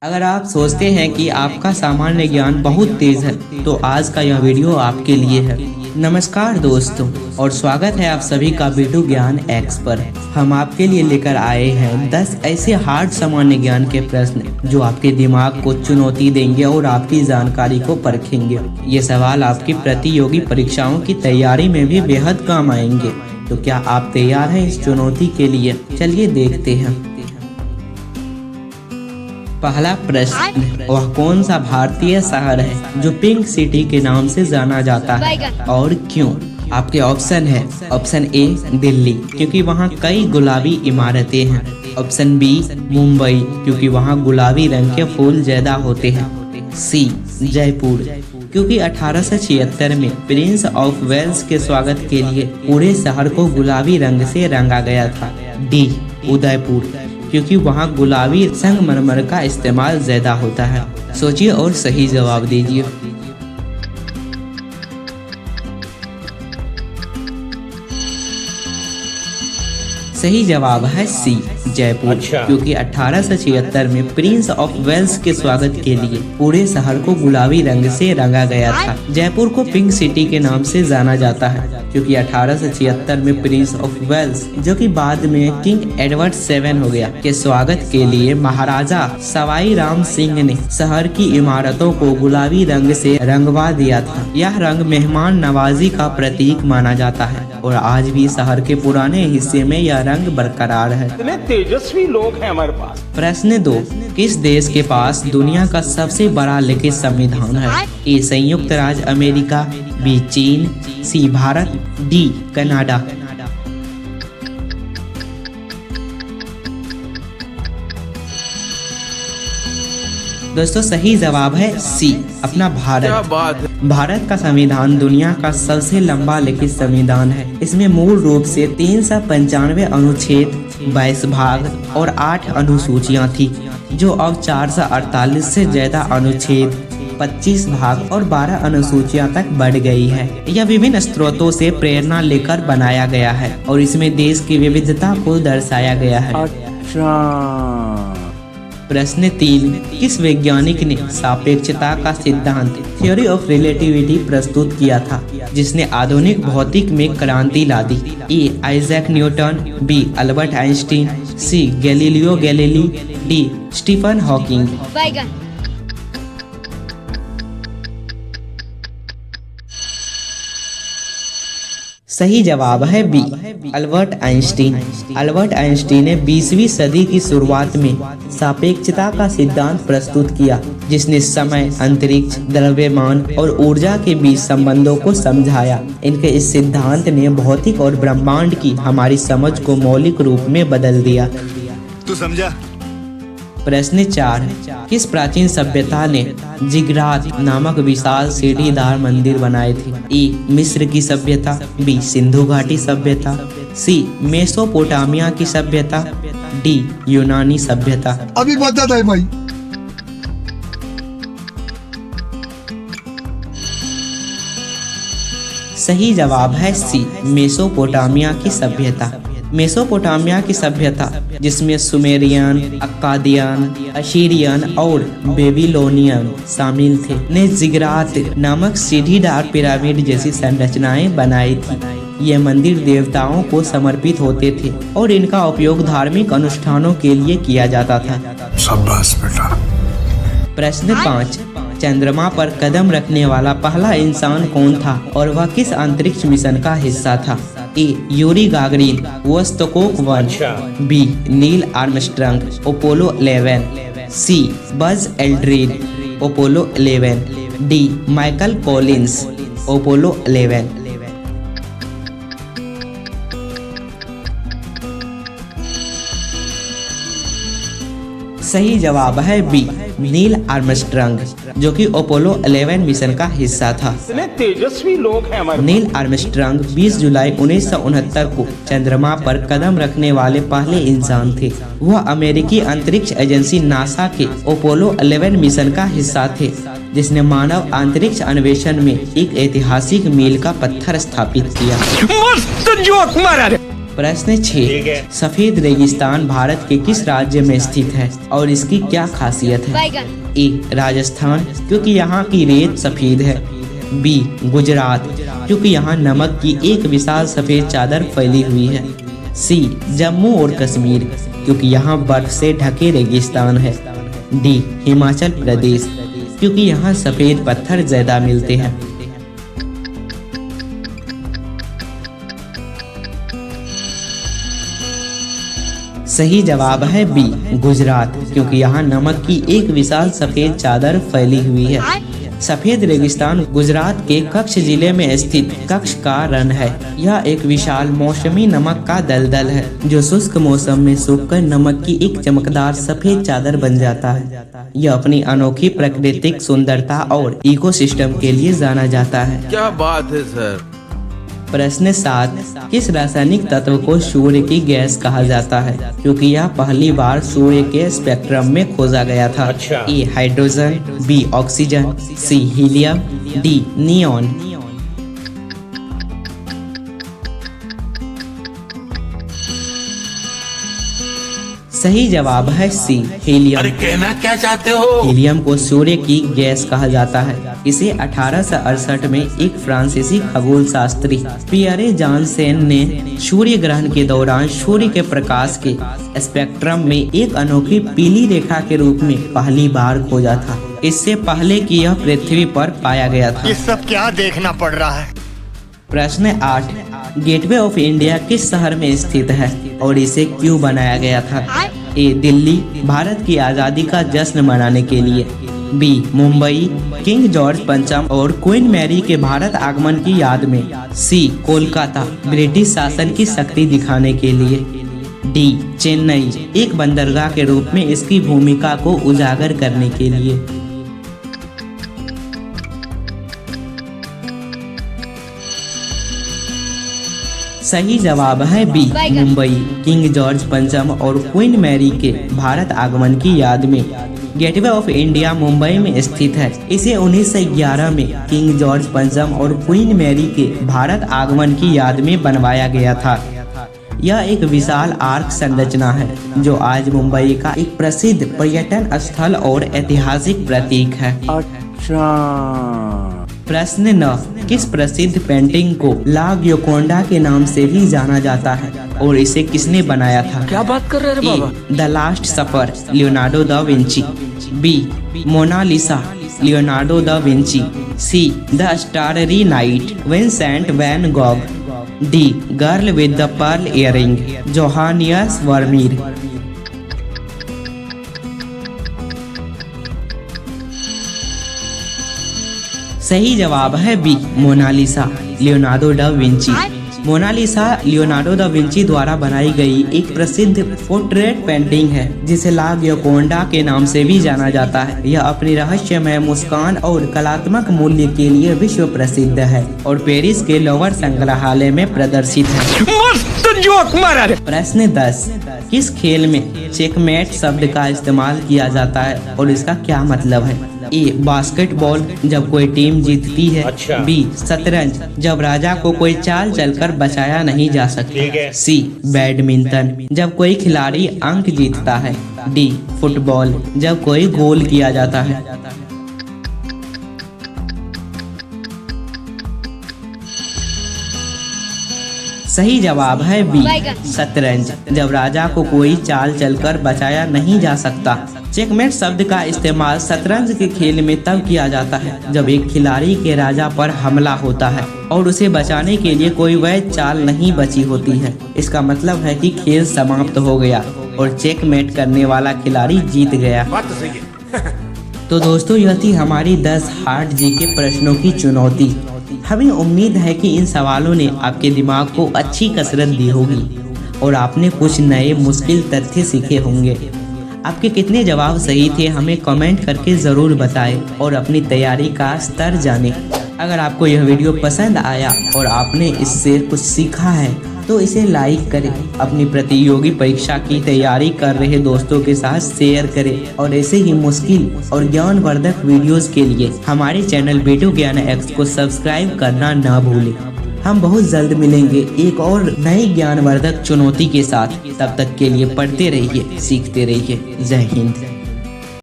अगर आप सोचते हैं कि आपका सामान्य ज्ञान बहुत तेज है तो आज का यह वीडियो आपके लिए है। नमस्कार दोस्तों और स्वागत है आप सभी का बिटू ज्ञान एक्स पर। हम आपके लिए लेकर आए हैं 10 ऐसे हार्ड सामान्य ज्ञान के प्रश्न जो आपके दिमाग को चुनौती देंगे और आपकी जानकारी को परखेंगे। ये सवाल आपकी प्रतियोगी परीक्षाओं की तैयारी में भी बेहद काम आएंगे। तो क्या आप तैयार हैं इस चुनौती के लिए? चलिए देखते हैं। पहला प्रश्न, वह कौन सा भारतीय शहर है जो पिंक सिटी के नाम से जाना जाता है और क्यों? आपके ऑप्शन है। ऑप्शन ए दिल्ली, क्योंकि वहाँ कई गुलाबी इमारतें हैं। ऑप्शन बी मुंबई, क्योंकि वहाँ गुलाबी रंग के फूल ज्यादा होते हैं। सी जयपुर, क्योंकि 1876 में प्रिंस ऑफ वेल्स के स्वागत के लिए पूरे शहर को गुलाबी रंग से रंगा गया था। डी उदयपुर, क्योंकि वहाँ गुलाबी संगमरमर का इस्तेमाल ज्यादा होता है। सोचिए और सही जवाब दीजिए। सही जवाब है सी जयपुर। क्योंकि 1876 में प्रिंस ऑफ वेल्स के स्वागत के लिए पूरे शहर को गुलाबी रंग से रंगा गया था। जयपुर को पिंक सिटी के नाम से जाना जाता है क्योंकि 1876 में प्रिंस ऑफ वेल्स, जो कि बाद में किंग एडवर्ड 7 हो गया, के स्वागत के लिए महाराजा सवाई राम सिंह ने शहर की इमारतों को गुलाबी रंग से रंगवा दिया था। यह रंग मेहमान नवाजी का प्रतीक माना जाता है और आज भी शहर के पुराने हिस्से में यह रंग बरकरार है। इतने तेजस्वी लोग हैं हमारे पास। प्रश्न 2, किस देश के पास दुनिया का सबसे बड़ा लिखित संविधान है? ए संयुक्त राज्य अमेरिका, बी चीन, सी भारत, डी कनाडा। दोस्तों सही जवाब है सी अपना भारत। क्या बात है। भारत का संविधान दुनिया का सबसे लंबा लिखित संविधान है। इसमें मूल रूप से 395 अनुच्छेद, 22 भाग और 8 अनुसूचियां थी, जो अब 448 से ज्यादा अनुच्छेद, 25 भाग और 12 अनुसूचियां तक बढ़ गई है। यह विभिन्न स्रोतों से प्रेरणा लेकर बनाया गया है और इसमें देश की विविधता को दर्शाया गया है। प्रश्न 3, किस वैज्ञानिक ने सापेक्षता का सिद्धांत थ्योरी ऑफ रिलेटिविटी प्रस्तुत किया था जिसने आधुनिक भौतिक में क्रांति ला दी? A Isaac Newton, B Albert Einstein, C Galileo Galilei, D Stephen Hawking. सही जवाब है B Albert Einstein. Albert Einstein ने 20वीं सदी की शुरुआत में सापेक्षता का सिद्धांत प्रस्तुत किया, जिसने समय, अंतरिक्ष, द्रव्यमान और ऊर्जा के बीच संबंधों को समझाया। इनके इस सिद्धांत ने भौतिक और ब्रह्मांड की हमारी समझ को मौलिक रूप में बदल दिया। तू समझा? प्रश्न 4, किस प्राचीन सभ्यता ने जिगरात नामक विशाल सीढ़ीदार मंदिर बनाए थे? ए मिस्र की सभ्यता, बी सिंधु घाटी सभ्यता, सी मेसोपोटामिया की सभ्यता, डी यूनानी सभ्यता। अभी बता दे भाई। सही जवाब है सी मेसोपोटामिया की सभ्यता। मेसोपोटामिया की सभ्यता, जिसमें सुमेरियन, अक्कादियन, अशीरियन और बेबीलोनियन शामिल थे, ने जिगरात नामक सीढ़ीदार पिरामिड जैसी संरचनाएं बनाई थी। ये मंदिर देवताओं को समर्पित होते थे और इनका उपयोग धार्मिक अनुष्ठानों के लिए किया जाता था। शाबाश बेटा। प्रश्न 5, चंद्रमा पर कदम रखने वाला पहला इंसान कौन था और वह किस अंतरिक्ष मिशन का हिस्सा था? A Yuri Gagarin, Vostok 1, B Neil Armstrong, Apollo 11, C Buzz Aldrin, Apollo 11, D Michael Collins, Apollo 11। सही जवाब है बी नील आर्मस्ट्रांग, जो कि अपोलो 11 मिशन का हिस्सा था। इतने तेजस्वी लोग हैं हमारे। नील आर्मस्ट्रांग 20 जुलाई 1969 को चंद्रमा पर कदम रखने वाले पहले इंसान थे। वह अमेरिकी अंतरिक्ष एजेंसी नासा के अपोलो 11 मिशन का हिस्सा थे, जिसने मानव अंतरिक्ष अन्वेषण में एक ऐतिहासिक मील का पत्थर स्थापित किया। मस्त जोक मारा रे। प्रश्न 6, सफेद रेगिस्तान भारत के किस राज्य में स्थित है और इसकी क्या खासियत है? ए, राजस्थान, क्योंकि यहाँ की रेत सफेद है। बी, गुजरात, क्योंकि यहाँ नमक की एक विशाल सफेद चादर फैली हुई है। सी, जम्मू और कश्मीर, क्योंकि यहाँ बर्फ से ढके रेगिस्तान है। डी, हिमाचल प्रदेश, क्योंकि यहाँ सफेद पत्थर ज्यादा मिलते हैं। सही जवाब है बी, गुजरात, क्योंकि यहाँ नमक की एक विशाल सफेद चादर फैली हुई है। सफेद रेगिस्तान गुजरात के कच्छ जिले में स्थित कच्छ का रण है। यह एक विशाल मौसमी नमक का दलदल है जो शुष्क मौसम में सूखकर नमक की एक चमकदार सफेद चादर बन जाता है। यह अपनी अनोखी प्राकृतिक सुंदरता और इकोसिस्टम के लिए जाना जाता है। क्या बात है सर। प्रश्न 7, किस रासायनिक तत्व को सूर्य की गैस कहा जाता है क्योंकि यह पहली बार सूर्य के स्पेक्ट्रम में खोजा गया था? ए, हाइड्रोजन, बी, ऑक्सीजन, सी, हीलियम, डी, नियॉन। सही जवाब है सी, हीलियम। अरे कहना क्या चाहते हो? हीलियम को सूर्य की गैस कहा जाता है। इसे 1868 में एक फ्रांसीसी खगोल शास्त्री पियरे जानसेन ने सूर्य ग्रहण के दौरान सूर्य के प्रकाश के स्पेक्ट्रम में एक अनोखी पीली रेखा के रूप में पहली बार खोजा था। इससे पहले कि यह पृथ्वी पर पाया गया था। ये सब क्या देखना पड़ रहा है? प्रश्न 8, गेटवे ऑफ इंडिया किस शहर में स्थित है और इसे क्यों बनाया गया था? ए, दिल्ली, भारत की आज़ादी का जश्न मनाने के लिए। बी, मुंबई, किंग जॉर्ज पंचम और क्वीन मैरी के भारत आगमन की याद में। सी, कोलकाता, ब्रिटिश शासन की शक्ति दिखाने के लिए। डी, चेन्नई, एक बंदरगाह के रूप में इसकी भूमिका को उजागर करने के लिए। सही जवाब है बी, मुंबई, किंग जॉर्ज पंचम और क्वीन मैरी के भारत आगमन की याद में। गेटवे ऑफ इंडिया मुंबई में स्थित है। इसे 1911 में किंग जॉर्ज पंचम और क्वीन मैरी के भारत आगमन की याद में बनवाया गया था। यह एक विशाल आर्क संरचना है जो आज मुंबई का एक प्रसिद्ध पर्यटन स्थल और ऐतिहासिक प्रतीक है। अच्छा। प्रश्न 9, किस प्रसिद्ध पेंटिंग को ला ग्योकोंडा के नाम से भी जाना जाता है और इसे किसने बनाया था? क्या बात कर रहे हैं बाबा? The last supper, Leonardo da Vinci. B, Mona Lisa, Leonardo da Vinci. C, the starry night, Vincent van Gogh. D, girl with the pearl earring, Johannes Vermeer. सही जवाब है B, Mona Lisa, Leonardo da Vinci. Mona Lisa Leonardo da Vinci द्वारा बनाई गई एक प्रसिद्ध portrait painting है जिसे ला ग्योकोंडा के नाम से भी जाना जाता है। यह अपनी रहस्यमय मुस्कान और कलात्मक मूल्य के लिए विश्व प्रसिद्ध है और पेरिस के लोवर संग्रहालय में प्रदर्शित है। मस्त जोक मारा रे। प्रश्न 10, किस खेल में चेकमेट शब्द का इस्तेमाल किया जाता है और इसका क्या मतलब है? ए, बास्केटबॉल, जब कोई टीम जीतती है। अच्छा। बी, शतरंज, जब राजा को कोई चाल चलकर बचाया नहीं जा सकता। सी, बैडमिंटन, जब कोई खिलाड़ी अंक जीतता है। डी, फुटबॉल, जब कोई गोल किया जाता है। सही जवाब है बी, शतरंज, जब राजा को कोई चाल चलकर बचाया नहीं जा सकता। चेकमेट शब्द का इस्तेमाल शतरंज के खेल में तब किया जाता है जब एक खिलाड़ी के राजा पर हमला होता है और उसे बचाने के लिए कोई वैध चाल नहीं बची होती है। इसका मतलब है कि खेल समाप्त हो गया और चेकमेट करने वाला खिलाड़ी जीत गया। बात तो सही है। तो दोस्तों, यह थी हमारी 10 हार्ड जीके प्रश्नों की चुनौती। हमें उम्मीद है कि इन सवालों ने आपके दिमाग को अच्छी कसरत दी होगी और आपने कुछ नए मुश्किल तथ्य सीखे होंगे। आपके कितने जवाब सही थे हमें कमेंट करके ज़रूर बताएं और अपनी तैयारी का स्तर जानें। अगर आपको यह वीडियो पसंद आया और आपने इससे कुछ सीखा है तो इसे लाइक करें, अपनी प्रतियोगी परीक्षा की तैयारी कर रहे दोस्तों के साथ शेयर करें और ऐसे ही मुश्किल और ज्ञानवर्धक वीडियोस के लिए हमारे चैनल बेटू ज्ञान एक्स को सब्सक्राइब करना ना भूलें। हम बहुत जल्द मिलेंगे एक और नई ज्ञानवर्धक चुनौती के साथ। तब तक के लिए पढ़ते रहिए, सीखते रहिए। जय हिंद।